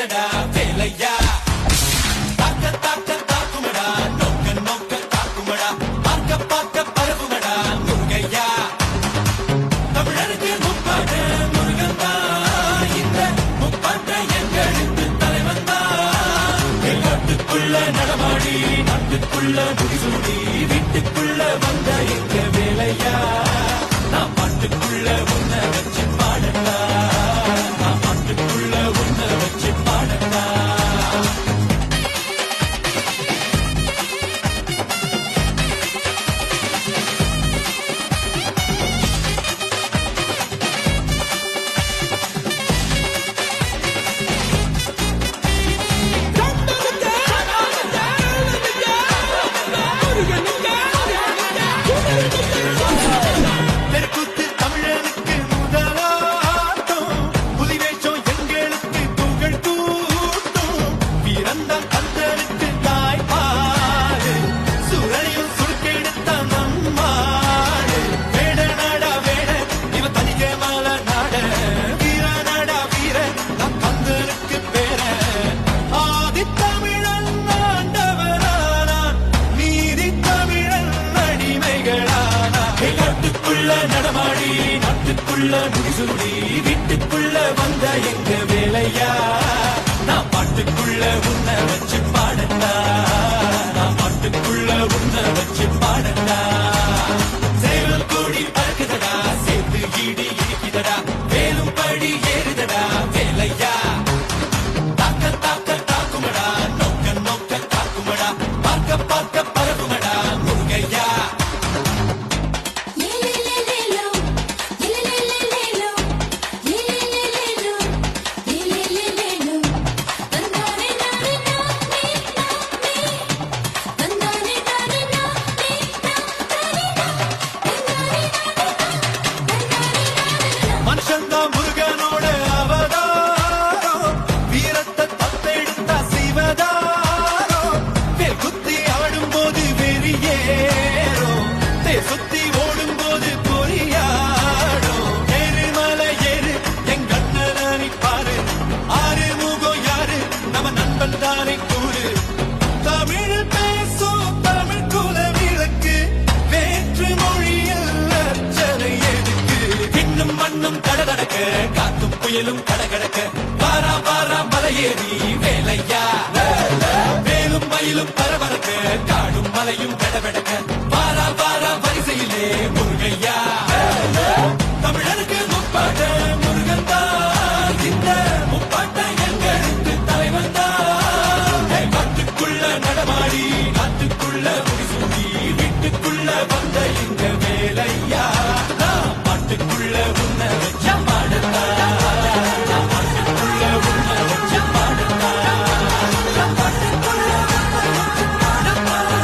ஏறுதடா வேலையா தாக்க தாக்க தாக்குமடா நோக்க நோக்க தாக்குமடா பார்க்க பார்க்க பரவுமடா முருகையா தமிழருக்கு முப்பாட்ட முருகன் தான் இந்த முப்பாட்ட எங்களுக்கு தலைவன் தான் நாட்டுக்குள்ள நடமாடி நாட்டுக்குள்ள முடிசூடி வீட்டுக்குள்ள வந்த எங்க வேலையா நான் பாட்டுக்குள்ள உன்னை வச்சு பாடட்டா நான் பாட்டுக்குள்ள உன்னை வச்சு பாடட்டா நடமாடி நாட்டுக்குள்ள முடிசூடி வீட்டுக்குள்ள வந்த எங்க வேலையா நான் பாட்டுக்குள்ள உன்னை வச்சு பாடட்டா நான் பாட்டுக்குள்ள உன்னை வச்சு பாடட்டா சேவல் கூடி பறக்குதடா சேர்த்து ஈடி இடிக்குதடா வேலும் படி ஏறுதடா வேலையா தாக்க தாக்க தாக்குமடா நோக்க நோக்க தாக்குமடா பார்க்க பார்க்க பரவுமடா முருகையா மனுஷந்தா முருகனோட அவதாரம் வீரத்தை தத்தெடுத்தா செய்வதாரம் வேல் குத்தி ஆடும் போது வெறியேறும் தேர் சுத்தி ஓடும் போது பொறியாடும் ஏறு மலை ஏறு எங்க அண்ணனை பாரு ஆறு முகம் யாரு நம்ம நண்பன் தானே கூறு தமிழ் பேசும் தமிழ் குல விளக்கு வேற்று மொழியில் அர்ச்சனை எதுக்கு விண்ணும் மண்ணும் கடகடக்க காத்தும் புயலும் கடகடக்க வாரா வாரா மலையேறி வேலையா வேலும் மயிலும் பரபரக்க காடும் மலையும் கடபடக்க வாரா வாரா வரிசையிலே முருகையா தமிழருக்கு முப்பாட்ட முருகன் தான் இந்த முப்பாட்ட எங்களுக்கு தலைவன் தான் காட்டுக்குள்ள நடமாடி நாட்டுக்குள்ள முடிசூடி வீட்டுக்குள்ள வந்த எங்க வேலையா நான் பாட்டுக்குள்ள உன்னை வச்சு